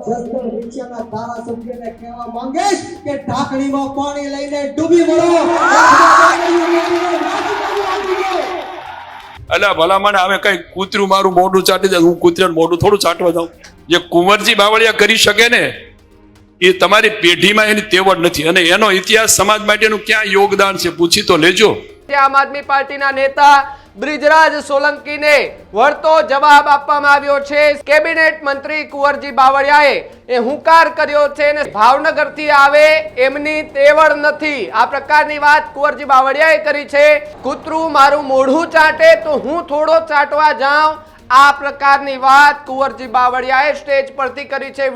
જસદણ વિછિયાના ધારાસભ્યને કહેવા માંગીશ કે ઢાંકણીમાં પાણી લઈને ડૂબી મળો. અલા ભલામણ હવે કઈ કૂતરું મારું મોઢું ચાટી દે, હું કૂતરાનું મોઢું થોડું ચાટવા જાઉં? જે કુંવરજી બાવળિયા કરી શકે ને એ તમારી પેઢીમાં એની તેવડ નથી, અને એનો ઇતિહાસ સમાજ માટેનું ક્યાં યોગદાન છે પૂછી તો લેજો. આમ આદમી પાર્ટીના નેતા બ્રિજરાજ સોલંકીને વળતો જવાબ આપવામાં આવ્યો છે. કેબિનેટ મંત્રી કુંવરજી બાવળિયાએ એ હુંકાર કર્યો છે અને ભાવનગરથી આવે એમની તેવડ નથી, આ પ્રકારની વાત કુંવરજી બાવળિયાએ કરી છે. કૂતરું મારું મોઢું ચાટે તો હું થોડો ચાટવા જાઉં, આ પ્રકારની વાત કુંવરજી બાવળિયાએ સ્ટેજ પરથી કરી છે.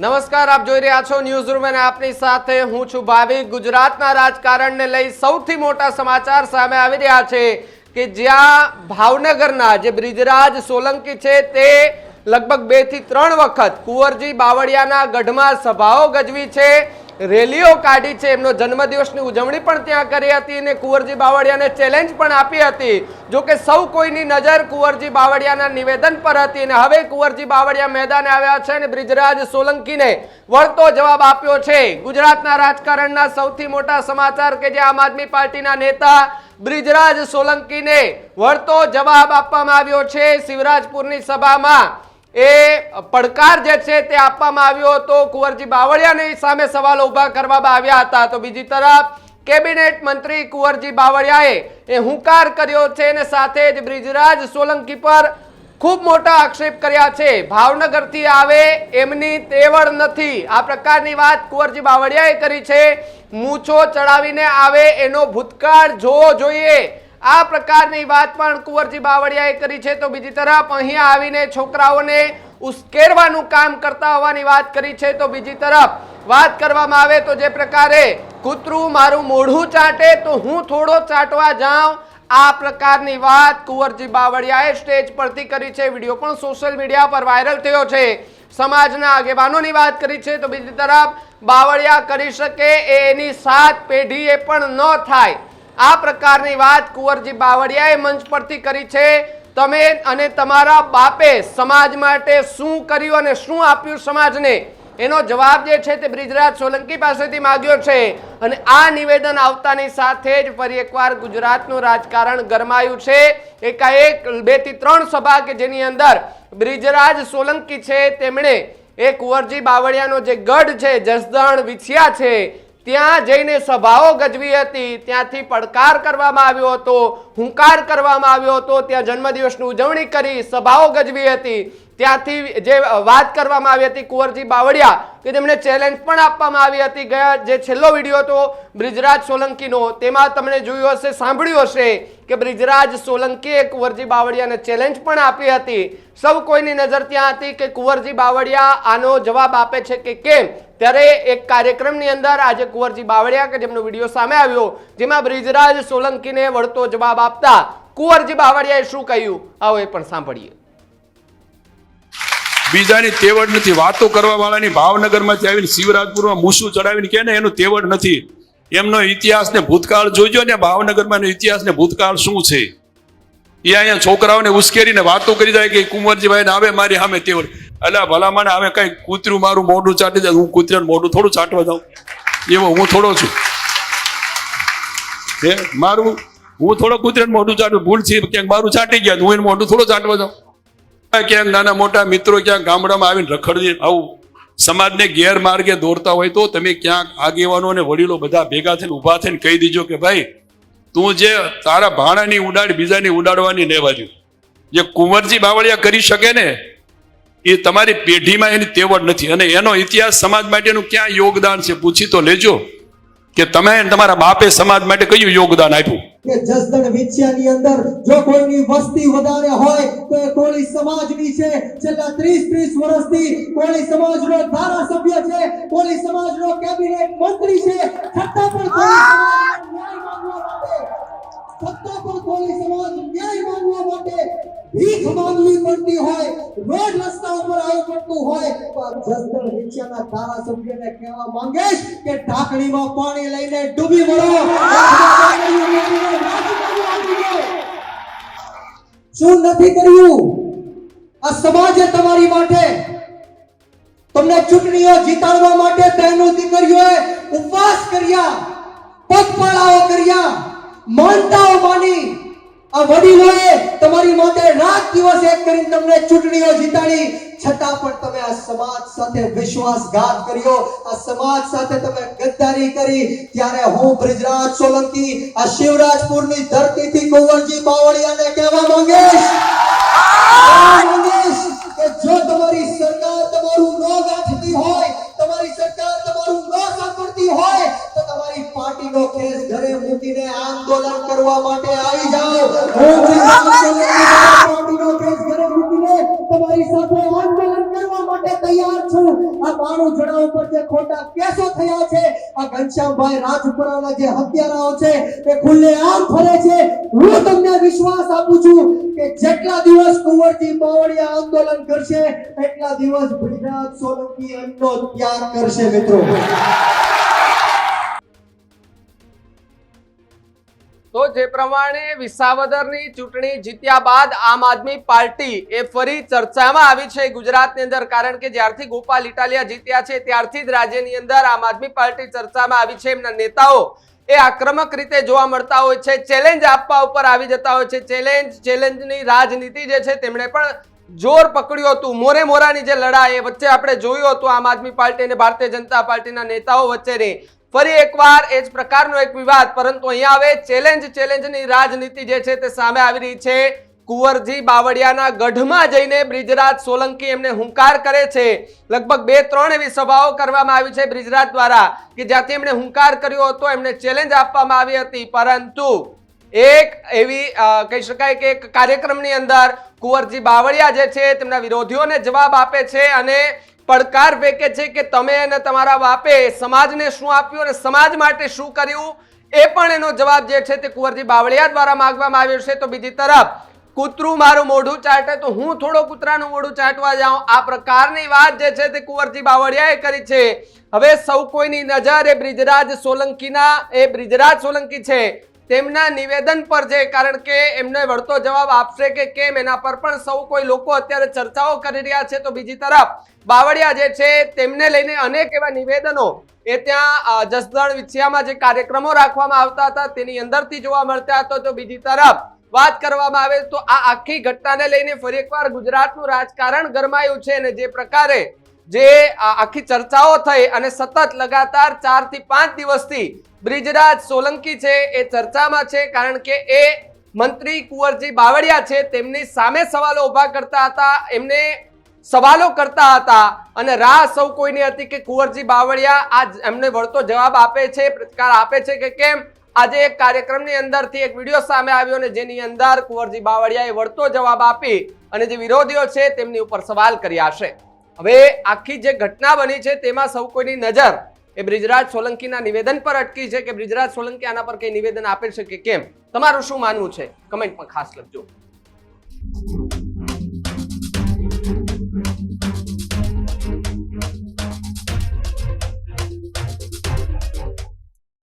નમસ્કાર, આપ જોઈ રહ્યા છો ન્યૂઝ રૂમ અને આપની સાથે હું છું ભાવિક. ગુજરાતના રાજકારણને લઈ સૌથી મોટા સમાચાર સામે આવી રહ્યા છે કે જ્યાં ભાવનગરના જે બ્રિજરાજ સોલંકી છે તે લગભગ 2 થી 3 વખત કુંવરજી બાવળિયાના ગઢમાં સભાઓ ગજવી છે, રેલીઓ કાઢી છે, એમનો જન્મદિવસની ઉજવણી પણ ત્યાં કરી હતી અને કુંવરજી બાવળિયાને ચેલેન્જ પણ આપી હતી. જો કે સૌ કોઈની નજર કુંવરજી બાવળિયાના નિવેદન પર હતી અને હવે કુંવરજી બાવળિયા મેદાને આવ્યા છે અને બ્રિજરાજ સોલંકીને વળતો જવાબ આપ્યો છે. ગુજરાતના રાજકારણના સૌથી મોટા સમાચાર કે જે આમ આદમી પાર્ટીના નેતા બ્રિજરાજ સોલંકીને વળતો જવાબ આપવામાં આવ્યો છે. શિવરાજપુરની સભામાં એ પડકાર જે છે તે આપવામાં આવ્યો હતો, કુંવરજી બાવળિયાની સામે સવાલો ઉભા કરવામાં આવ્યા હતા. તો બીજી તરફ કેબિનેટ મંત્રી કુંવરજી બાવળિયાએ એ હુંકાર કર્યો છે અને સાથે જ બ્રિજરાજ સોલંકી પર ખૂબ મોટા આક્ષેપ કર્યા છે. ભાવનગરથી આવે એમની તેવડ નથી, આ પ્રકારની વાત કુંવરજી બાવળિયાએ કરી છે. મૂછો ચડાવીને આવે એનો ભૂતકાળ જોવો જોઈએ, આ પ્રકારની વાત પણ કુંવરજી બાવળિયાએ કરી છે. તો બીજી તરફ અહીંયા આવીને છોકરાઓને ઉશ્કેરવાનું કામ કરતા હોવાની વાત કરી છે. તો બીજી તરફ વાત કરવામાં આવે તો જે પ્રકારે કૂતરું મારું મોઢું ચાટે તો હું થોડો ચાટવા જાઉં, આ પ્રકારની વાત કુંવરજી બાવળિયાએ સ્ટેજ પરથી કરી છે. વિડીયો પણ સોશિયલ મીડિયા પર વાયરલ થયો છે. સમાજના આગેવાનોની વાત કરી છે. તો બીજી તરફ બાવળિયા કરી શકે એની 7 પેઢી એ પણ ન થાય, આ પ્રકારની વાત કુંવરજી બાવળિયાએ મંચ પરથી કરી છે. તમે અને તમારા બાપે સમાજ માટે શું કર્યું અને શું આપ્યું સમાજને, એનો જવાબ જે છે તે બ્રિજરાજ સોલંકી પાસેથી માંગ્યો છે. અને આ નિવેદન આવતાની સાથે જ ફરી એકવાર ગુજરાતનું રાજકારણ ગરમાયું છે. એકાએક 2 થી 3 સભા કે જેની અંદર બ્રિજરાજ સોલંકી છે તેમણે એ કુંવરજી બાવળિયાનો જે ગઢ છે જસદણ વિછિયા છે ત્યાં જઈને સભાઓ ગજવી હતી, ત્યાંથી પડકાર કરવામાં આવ્યો હતો, હુંકાર કરવામાં આવ્યો હતો, ત્યાં જન્મદિવસની ઉજવણી કરી, સભાઓ ગજવી હતી. ત્યાંથી જે વાત કરવામાં આવી હતી કુંવરજી બાવળિયા કે તેમને ચેલેન્જ પણ આપવામાં આવી હતી. ગયા જે છેલ્લો વિડીયો હતો બ્રિજરાજ સોલંકીનો તેમાં તમને જોયું હશે, સાંભળ્યું હશે કે બ્રિજરાજ સોલંકીએ કુંવરજી બાવળિયાને ચેલેન્જ પણ આપી હતી. સૌ કોઈની નજર ત્યાં હતી કે કુંવરજી બાવળિયા આનો જવાબ આપે છે કે કેમ. ત્યારે એક કાર્યક્રમની અંદર આજે કુંવરજી બાવળિયા કે જેમનો વિડીયો સામે આવ્યો જેમાં બ્રિજરાજ સોલંકીને વળતો જવાબ આપતા કુંવરજી બાવળિયાએ શું કહ્યું આવો એ પણ સાંભળીએ. બીજાની તેવડ નથી, વાતો કરવા વાળાની ભાવનગરમાંથી આવીને શિવરાજપુરમાં મૂછું ચડાવીને કે ને એનું તેવડ નથી. એમનો ઇતિહાસ ને ભૂતકાળ જોઈજો ને, ભાવનગરમાં ઇતિહાસ ને ભૂતકાળ શું છે એ અહીંયા છોકરાઓને ઉશ્કેરીને વાતો કરી જાય કે કુંવરજીભાઈ ને આવે મારી સામે તેવડ. અલા ભલામણ હવે કઈ કૂતરું મારું મોઢું ચાટી દે, હું કૂતરાનું મોઢું થોડું ચાટવા જાઉં? એવો હું થોડો છું હે મારું? હું થોડો કૂતરાનું મોઢું ચાટું? ભૂલ છે ક્યાંક મારું ચાટી ગયા, હું એનું મોઢું થોડું ચાટવા જાઉં? ક્યાંક નાના મોટા મિત્રો ક્યાંક ગામડામાં આવીને રખડી આવું સમાજને ગેરમાર્ગે દોરતા હોય તો તમે ક્યાંક આગેવાનો અને વડીલો બધા ભેગા થઈને ઉભા થઈને કહી દીજો કે ભાઈ તું જે તારા ભાણાની ઉડાડ બીજાની ઉડાડવાની લેવાજો. જે કુંવરજી બાવળિયા કરી શકે ને એ તમારી પેઢીમાં એની તેવડ નથી, અને એનો ઇતિહાસ સમાજ માટેનું ક્યાં યોગદાન છે પૂછી તો લેજો કે તમે તમારા બાપે સમાજ માટે કયું યોગદાન આપ્યું. કે જસદણ વિછિયાની અંદર જો કોઈની વસ્તી વધારે હોય તો એ કોળી સમાજની છે. છેલ્લા 30 વર્ષથી કોળી સમાજનો ધારાસભ્ય છે, કોળી સમાજનો કેબિનેટ મંત્રી છે, છતાં પણ કોળી સમાજ ન્યાય માંગવા માટે ભીખ માંગવી પડે પડતી હોય, રોજ રસ્તા ઉપર આવવું પડતું હોય, તો આ જસદણ વિછિયાના ધારાસભ્યને કહેવા માંગીશ કે ઢાંકણીમાં પાણી લઈને ડૂબી મરો. શું નથી કર્યું આ સમાજે તમારી માટે? તમને ચૂંટણીઓ જીતાડવા માટે બહેનો દીકરીઓએ ઉપવાસ કર્યા, પગપાળાઓ કર્યા, માનતાઓ માની. આ વડીલોએ તમારી માટે રાત દિવસ એક કરીને તમને ચૂંટણીઓ જીતાડી, છતાં પણ તમે આ સમાજ સાથે વિશ્વાસઘાત કર્યો, આ સમાજ સાથે તમે ગદ્દારી કરી. ત્યારે હું બ્રિજરાજ સોલંકી આ શિવરાજપુરની ધરતીથી કુંવરજી બાવળિયાને કહેવા માંગીશ કે જો તમારી સરકાર તમારું ન ગાંઠતી હોય, તમારી સરકાર તમારું ન સાંભળતી હોય, તો તમારી પાર્ટીનો કેસ ઘરે મૂકીને આંદોલન કરવા માટે આવી જાઓ. હું પાર્ટીનો કેસ ઘરે મૂકીને તમારી સાથે આંદોલન કરવા માટે તૈયાર છું. આ 92 જણા ઉપર જે ખોટા કેસો થયા છે, આ ઘનશ્યામભાઈ રાજપુરાના જે હત્યારાઓ છે એ ખુલ્લેઆમ ફરે છે. હું તમને વિશ્વાસ આપું છું કે જેટલા દિવસ કુંવરજી બાવળિયા આંદોલન કરશે એટલા દિવસ બ્રિજરાજ સોલંકી અન્નનો ત્યાગ કરશે. મિત્રો, તો જે પ્રમાણે વિસાવદરની ચૂંટણી જીત્યા બાદ આમ આદમી પાર્ટી એ ફરી ચર્ચામાં આવી છે ગુજરાતની અંદર, કારણ કે જ્યારથી ગોપાલ ઇટાલિયા જીત્યા છે ત્યારથી જ રાજ્યની અંદર આમ આદમી પાર્ટી ચર્ચામાં આવી છે. એમના નેતાઓ એ આક્રમક રીતે જોવા મળતા હોય છે, ચેલેન્જ આપવા ઉપર આવી જતા હોય છે. ચેલેન્જની રાજનીતિ જે છે તેમણે પણ જોર પકડ્યું હતું. મોરે મોરાની જે લડાઈ વચ્ચે આપણે જોયું હતું આમ આદમી પાર્ટી અને ભારતીય જનતા પાર્ટીના નેતાઓ વચ્ચેની, ફરી એકવાર એ જ પ્રકારનો એક વિવાદ. પરંતુ અહીંયા હવે ચેલેન્જની રાજનીતિ જે છે તે સામે આવી રહી છે. કુંવરજી બાવળિયાના ગઢમાં જઈને બ્રિજરાજ સોલંકી એમને હુંકાર કરે છે. લગભગ 2-3 એવી સભાઓ કરવામાં આવી છે બ્રિજરાજ દ્વારા કે જ્યાંથી એમણે હુંકાર કર્યો હતો, એમને ચેલેન્જ આપવામાં આવી હતી. પરંતુ એક એવી કહી શકાય કે એક કાર્યક્રમની અંદર કુંવરજી બાવળિયા જે છે તેમના વિરોધીઓને જવાબ આપે છે અને પડકાર ફેંકે છે કે તમે અને તમારા બાપે સમાજને શું આપ્યું અને સમાજ માટે શું કર્યું, એ પણ એનો જવાબ જે છે તે કુંવરજી બાવળિયા દ્વારા માંગવામાં આવ્યો છે. તો બીજી તરફ કૂતરું મારું મોઢું ચાટે તો હું થોડો કૂતરાનું મોઢું ચાટવા જાઉં, આ પ્રકારની વાત જે છે તે કુંવરજી બાવળિયાએ કરી છે. હવે સૌ કોઈની નજર એ બ્રિજરાજ સોલંકી છે તેમના નિવેદન પર છે, કારણ કે એમને વળતો જવાબ આપશે કે કેમ એના પર પણ સૌ કોઈ લોકો અત્યારે ચર્ચાઓ કરી રહ્યા છે. તો બીજી તરફ બાવળિયા જે છે તેમને લઈને અનેક એવા નિવેદનો એ ત્યાં જસદણ વિછિયામાં જે કાર્યક્રમો રાખવામાં આવતા હતા તેની અંદરથી જોવા મળતા હતા. તો બીજી તરફ વાત કરવામાં આવે તો આ આખી ઘટનાને લઈને ફરી એકવાર ગુજરાતનું રાજકારણ ગરમાયું છે અને જે પ્રકારે જે આખી ચર્ચાઓ થઈ અને સતત લગાતાર 4 થી 5 દિવસથી બ્રિજરાજ સોલંકી છે એ ચર્ચામાં છે, કારણ કે એ મંત્રી કુંવરજી બાવળિયા છે તેમની સામે સવાલો ઉભા કરતા હતા, એમને સવાલો કરતા હતા અને રાહ સૌ કોઈની હતી કે કુંવરજી બાવળિયા આ એમને વળતો જવાબ આપે છે, પ્રતિકાર આપે છે કે કેમ. આજે એક કાર્યક્રમની અંદરથી એક વિડીયો સામે આવ્યો અને જેની અંદર કુંવરજી બાવળિયાએ વળતો જવાબ આપી અને જે વિરોધીઓ છે તેમની ઉપર સવાલ કર્યા છે. હવે આખી જે ઘટના બની છે તેમાં સૌ કોઈની નજર એ બ્રિજરાજ સોલંકીના નિવેદન પર અટકી છે કે બ્રિજરાજ સોલંકી આના પર કઈ નિવેદન આપે છે કે કેમ. તમારું શું માનવું છે કમેન્ટમાં ખાસ લખજો.